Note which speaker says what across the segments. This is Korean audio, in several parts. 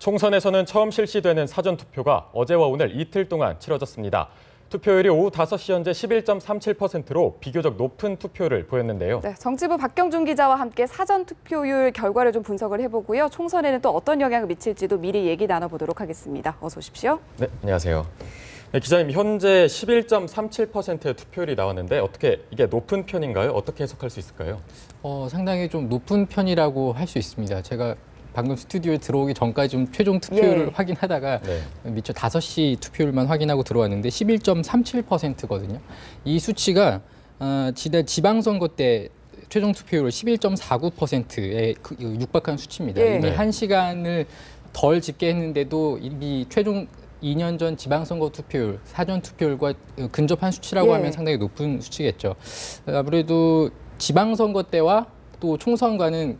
Speaker 1: 총선에서는 처음 실시되는 사전투표가 어제와 오늘 이틀 동안 치러졌습니다. 투표율이 오후 5시 현재 11.37%로 비교적 높은 투표율을 보였는데요.
Speaker 2: 네, 정치부 박경준 기자와 함께 사전투표율 결과를 좀 분석을 해보고요. 총선에는 또 어떤 영향을 미칠지도 미리 얘기 나눠보도록 하겠습니다. 어서 오십시오.
Speaker 1: 네, 안녕하세요. 네, 기자님, 현재 11.37%의 투표율이 나왔는데 어떻게 이게 높은 편인가요? 어떻게 해석할 수 있을까요?
Speaker 3: 상당히 좀 높은 편이라고 할 수 있습니다. 제가 방금 스튜디오에 들어오기 전까지 좀 최종 투표율을 확인하다가 미처 5시 투표율만 확인하고 들어왔는데 11.37%거든요. 이 수치가 지난 지방선거 때 최종 투표율 11.49%에 육박한 수치입니다. 이미 1시간을 덜 집계했는데도 이미 최종 2년 전 지방선거 투표율, 사전 투표율과 근접한 수치라고 하면 상당히 높은 수치겠죠. 아무래도 지방선거 때와 또 총선과는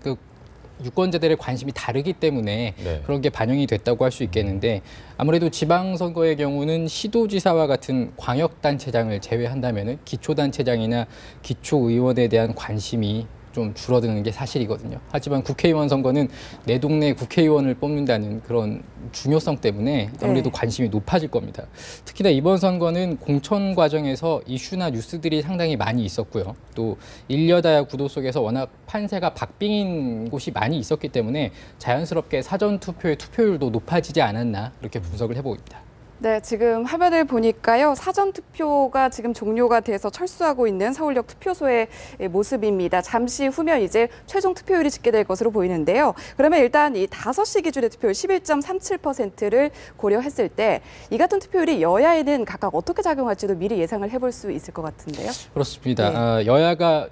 Speaker 3: 유권자들의 관심이 다르기 때문에 그런 게 반영이 됐다고 할 수 있겠는데, 아무래도 지방선거의 경우는 시도지사와 같은 광역단체장을 제외한다면 기초단체장이나 기초의원에 대한 관심이 좀 줄어드는 게 사실이거든요. 하지만 국회의원 선거는 내 동네 국회의원을 뽑는다는 그런 중요성 때문에 아무래도 관심이 높아질 겁니다. 특히나 이번 선거는 공천 과정에서 이슈나 뉴스들이 상당히 많이 있었고요. 또 일여다야 구도 속에서 워낙 판세가 박빙인 곳이 많이 있었기 때문에 자연스럽게 사전투표의 투표율도 높아지지 않았나, 이렇게 분석을 해봅니다.
Speaker 2: 네, 지금 화면을 보니까요. 사전투표가 지금 종료가 돼서 철수하고 있는 서울역 투표소의 모습입니다. 잠시 후면 이제 최종 투표율이 집계될 것으로 보이는데요. 그러면 일단 이 5시 기준의 투표율 11.37%를 고려했을 때 이 같은 투표율이 여야에는 각각 어떻게 작용할지도 미리 예상을 해볼 수 있을 것 같은데요.
Speaker 3: 그렇습니다. 여야가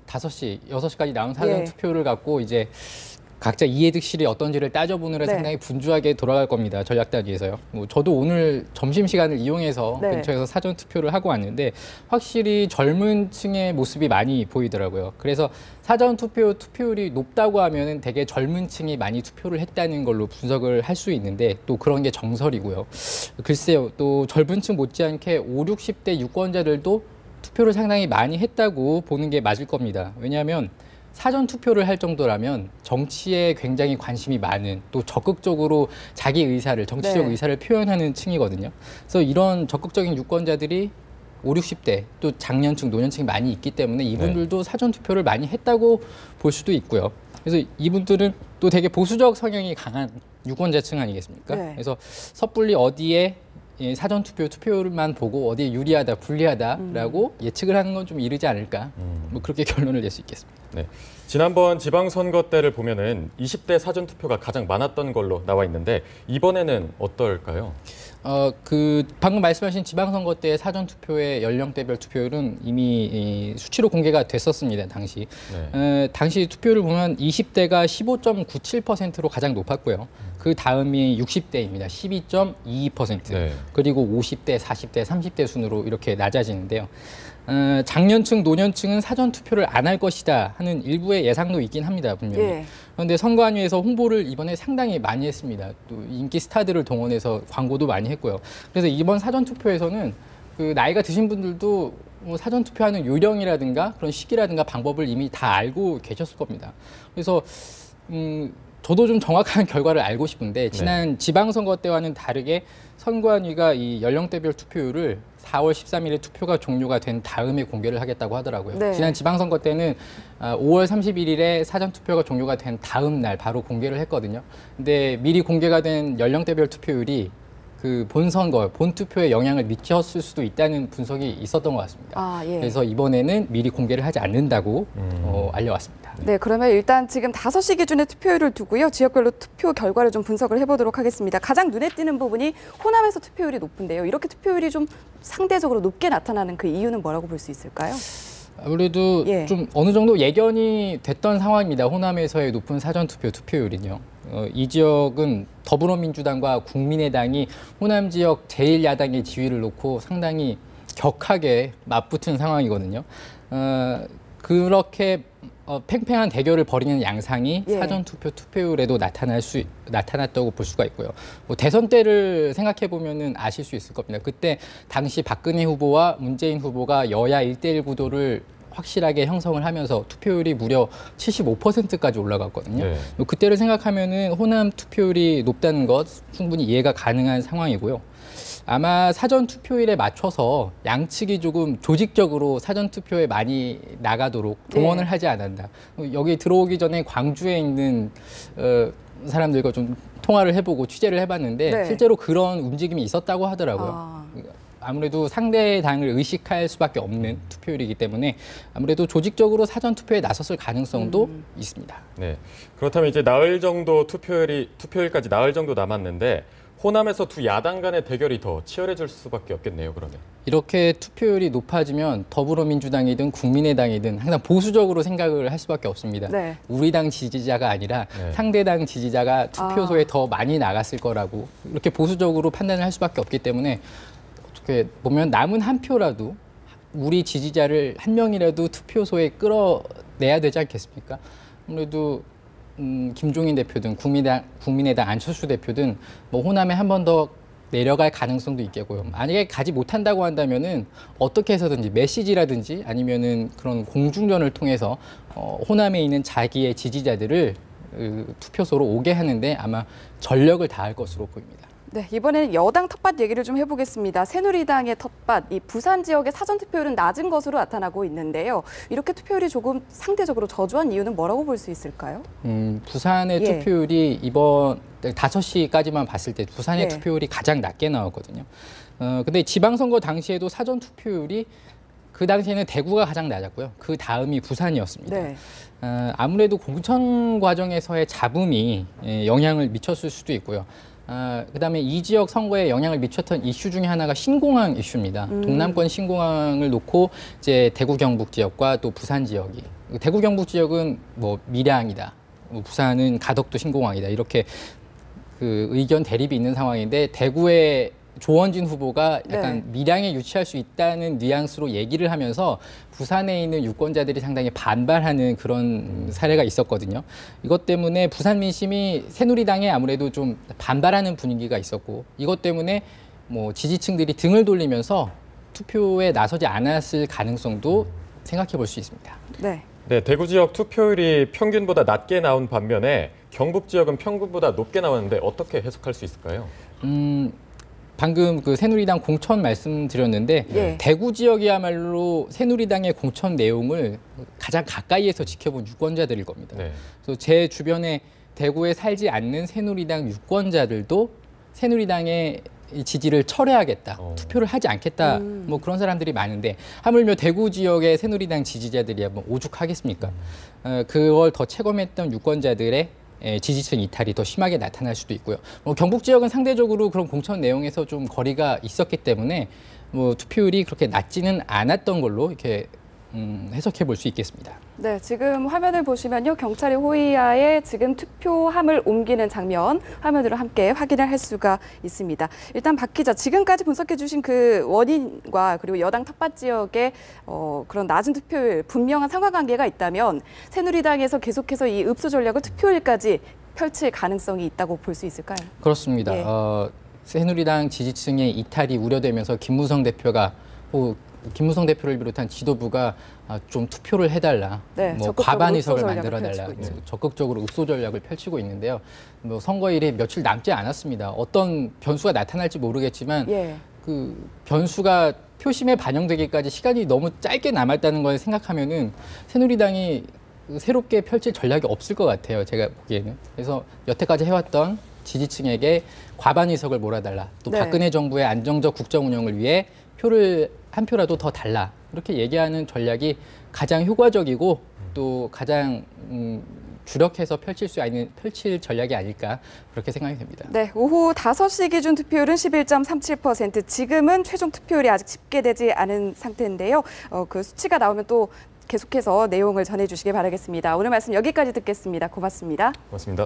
Speaker 3: 5시, 6시까지 나온 사전투표를 갖고 이제 각자 이해득실이 어떤지를 따져보느라 상당히 분주하게 돌아갈 겁니다. 전략 단위에서요. 저도 오늘 점심시간을 이용해서 근처에서 사전투표를 하고 왔는데 확실히 젊은 층의 모습이 많이 보이더라고요. 그래서 투표율이 높다고 하면 되게 젊은 층이 많이 투표를 했다는 걸로 분석을 할 수 있는데, 또 그런 게 정설이고요. 글쎄요, 또 젊은 층 못지않게 5, 60대 유권자들도 투표를 상당히 많이 했다고 보는 게 맞을 겁니다. 왜냐하면 사전 투표를 할 정도라면 정치에 굉장히 관심이 많은, 또 적극적으로 자기 의사를, 정치적 의사를 표현하는 층이거든요. 그래서 이런 적극적인 유권자들이 5, 60대, 또 장년층, 노년층이 많이 있기 때문에 이분들도 사전 투표를 많이 했다고 볼 수도 있고요. 그래서 이분들은 또 되게 보수적 성향이 강한 유권자층 아니겠습니까? 그래서 섣불리 어디에 사전투표 투표율만 보고 어디에 유리하다, 불리하다라고 예측을 하는 건 좀 이르지 않을까, 그렇게 결론을 낼 수 있겠습니다.
Speaker 1: 네. 지난번 지방선거 때를 보면은 20대 사전투표가 가장 많았던 걸로 나와 있는데 이번에는 어떨까요?
Speaker 3: 방금 말씀하신 지방선거 때 사전투표의 연령대별 투표율은 이미 수치로 공개가 됐었습니다, 당시. 당시 투표율을 보면 20대가 15.97%로 가장 높았고요. 그 다음이 60대입니다. 12.22%. 그리고 50대, 40대, 30대 순으로 이렇게 낮아지는데요. 장년층, 노년층은 사전투표를 안 할 것이다 하는 일부의 예상도 있긴 합니다, 분명히. 그런데 선관위에서 홍보를 이번에 상당히 많이 했습니다. 또 인기 스타들을 동원해서 광고도 많이 했고요. 그래서 이번 사전투표에서는 나이가 드신 분들도 사전투표하는 요령이라든가 그런 시기라든가 방법을 이미 다 알고 계셨을 겁니다. 그래서 저도 좀 정확한 결과를 알고 싶은데, 지난 지방선거 때와는 다르게 선관위가 이 연령대별 투표율을 4월 13일에 투표가 종료가 된 다음에 공개를 하겠다고 하더라고요. 지난 지방선거 때는 5월 31일에 사전투표가 종료가 된 다음 날 바로 공개를 했거든요. 근데 미리 공개가 된 연령대별 투표율이 본선거, 본투표에 영향을 미쳤을 수도 있다는 분석이 있었던 것 같습니다. 그래서 이번에는 미리 공개를 하지 않는다고 알려왔습니다.
Speaker 2: 네, 그러면 일단 지금 5시 기준의 투표율을 두고요. 지역별로 투표 결과를 좀 분석을 해보도록 하겠습니다. 가장 눈에 띄는 부분이 호남에서 투표율이 높은데요. 이렇게 투표율이 좀 상대적으로 높게 나타나는 그 이유는 뭐라고 볼 수 있을까요?
Speaker 3: 아무래도 좀 어느 정도 예견이 됐던 상황입니다. 호남에서의 높은 사전투표 투표율은요. 이 지역은 더불어민주당과 국민의당이 호남 지역 제1야당의 지위를 놓고 상당히 격하게 맞붙은 상황이거든요. 그렇게 팽팽한 대결을 벌이는 양상이 사전투표 투표율에도 나타났다고 볼 수가 있고요. 대선 때를 생각해 보면은 아실 수 있을 겁니다. 그때 당시 박근혜 후보와 문재인 후보가 여야 1대1 구도를 확실하게 형성을 하면서 투표율이 무려 75%까지 올라갔거든요.
Speaker 1: 네.
Speaker 3: 그때를 생각하면은 호남 투표율이 높다는 것 충분히 이해가 가능한 상황이고요. 아마 사전 투표일에 맞춰서 양측이 조금 조직적으로 사전 투표에 많이 나가도록 동원을 하지 않았나. 여기 들어오기 전에 광주에 있는 사람들과 좀 통화를 해보고 취재를 해봤는데
Speaker 2: 네.
Speaker 3: 실제로 그런 움직임이 있었다고 하더라고요. 아무래도 상대 당을 의식할 수밖에 없는 투표율이기 때문에 아무래도 조직적으로 사전 투표에 나섰을 가능성도 있습니다.
Speaker 1: 네. 그렇다면 이제 나흘 정도 투표일까지 나흘 정도 남았는데 호남에서 두 야당 간의 대결이 더 치열해질 수밖에 없겠네요. 그러면.
Speaker 3: 이렇게 투표율이 높아지면 더불어민주당이든 국민의당이든 항상 보수적으로 생각을 할 수밖에 없습니다.
Speaker 2: 네.
Speaker 3: 우리 당 지지자가 아니라
Speaker 1: 네.
Speaker 3: 상대당 지지자가 투표소에 더 많이 나갔을 거라고 이렇게 보수적으로 판단을 할 수밖에 없기 때문에 어떻게 보면 남은 한 표라도 우리 지지자를 한 명이라도 투표소에 끌어내야 되지 않겠습니까? 아무래도 김종인 대표든 국민의당 안철수 대표든 뭐 호남에 한 번 더 내려갈 가능성도 있겠고요. 만약에 가지 못한다고 한다면은 어떻게 해서든지 메시지라든지 아니면은 그런 공중전을 통해서 호남에 있는 자기의 지지자들을 투표소로 오게 하는데 아마 전력을 다할 것으로 보입니다.
Speaker 2: 네, 이번에는 여당 텃밭 얘기를 좀 해보겠습니다. 새누리당의 텃밭, 이 부산 지역의 사전 투표율은 낮은 것으로 나타나고 있는데요. 이렇게 투표율이 조금 상대적으로 저조한 이유는 뭐라고 볼 수 있을까요?
Speaker 3: 부산의
Speaker 2: 예.
Speaker 3: 투표율이 이번 5시까지만 봤을 때 부산의
Speaker 2: 네.
Speaker 3: 투표율이 가장 낮게 나왔거든요. 근데 지방선거 당시에도 사전 투표율이 그 당시에는 대구가 가장 낮았고요. 그 다음이 부산이었습니다.
Speaker 2: 네.
Speaker 3: 아무래도 공천 과정에서의 잡음이 영향을 미쳤을 수도 있고요. 그다음에 이 지역 선거에 영향을 미쳤던 이슈 중에 하나가 신공항 이슈입니다. 동남권 신공항을 놓고 이제 대구 경북 지역과 또 부산 지역이 대구 경북 지역은 뭐 밀양이다, 뭐 부산은 가덕도 신공항이다 이렇게 그 의견 대립이 있는 상황인데 대구의 조원진 후보가 약간 밀양에 유치할 수 있다는 뉘앙스로 얘기를 하면서 부산에 있는 유권자들이 상당히 반발하는 그런 사례가 있었거든요. 이것 때문에 부산 민심이 새누리당에 아무래도 좀 반발하는 분위기가 있었고 이것 때문에 뭐 지지층들이 등을 돌리면서 투표에 나서지 않았을 가능성도 생각해 볼 수 있습니다.
Speaker 2: 네.
Speaker 1: 네, 대구 지역 투표율이 평균보다 낮게 나온 반면에 경북 지역은 평균보다 높게 나왔는데 어떻게 해석할 수 있을까요?
Speaker 3: 방금 그 새누리당 공천 말씀드렸는데
Speaker 2: 예.
Speaker 3: 대구 지역이야말로 새누리당의 공천 내용을 가장 가까이에서 지켜본 유권자들일 겁니다.
Speaker 1: 네.
Speaker 3: 그래서 제 주변에 대구에 살지 않는 새누리당 유권자들도 새누리당의 이 지지를 철회하겠다, 투표를 하지 않겠다, 뭐 그런 사람들이 많은데 하물며 대구 지역의 새누리당 지지자들이야 뭐 오죽하겠습니까? 그걸 더 체감했던 유권자들의 지지층 이탈이 더 심하게 나타날 수도 있고요. 경북 지역은 상대적으로 그런 공천 내용에서 좀 거리가 있었기 때문에 뭐 투표율이 그렇게 낮지는 않았던 걸로 이렇게 해석해 볼 수 있겠습니다.
Speaker 2: 네, 지금 화면을 보시면요. 경찰이 호위하에 지금 투표함을 옮기는 장면 화면으로 함께 확인을 할 수가 있습니다. 일단 박 기자, 지금까지 분석해 주신 그 원인과 그리고 여당 텃밭 지역의 그런 낮은 투표율, 분명한 상관관계가 있다면 새누리당에서 계속해서 이 읍소 전략을 투표율까지 펼칠 가능성이 있다고 볼 수 있을까요?
Speaker 3: 그렇습니다.
Speaker 2: 예.
Speaker 3: 새누리당 지지층의 이탈이 우려되면서 김무성 대표를 비롯한 지도부가 좀 투표를 해달라,
Speaker 2: 네,
Speaker 3: 뭐
Speaker 2: 적극적으로
Speaker 3: 과반
Speaker 2: 읍소
Speaker 3: 의석을
Speaker 2: 전략을
Speaker 3: 만들어달라,
Speaker 2: 펼치고 있죠.
Speaker 3: 적극적으로 읍소 전략을 펼치고 있는데요. 뭐 선거일이 며칠 남지 않았습니다. 어떤 변수가 나타날지 모르겠지만
Speaker 2: 예.
Speaker 3: 그 변수가 표심에 반영되기까지 시간이 너무 짧게 남았다는 걸 생각하면은 새누리당이 새롭게 펼칠 전략이 없을 것 같아요. 제가 보기에는. 그래서 여태까지 해왔던 지지층에게 과반 의석을 몰아달라. 또
Speaker 2: 네.
Speaker 3: 박근혜 정부의 안정적 국정 운영을 위해 표를 한 표라도 더 달라. 이렇게 얘기하는 전략이 가장 효과적이고 또 가장 주력해서 펼칠 전략이 아닐까 그렇게 생각이 됩니다.
Speaker 2: 네, 오후 5시 기준 투표율은 11.37%. 지금은 최종 투표율이 아직 집계되지 않은 상태인데요. 그 수치가 나오면 또 계속해서 내용을 전해주시기 바라겠습니다. 오늘 말씀 여기까지 듣겠습니다. 고맙습니다.
Speaker 1: 고맙습니다.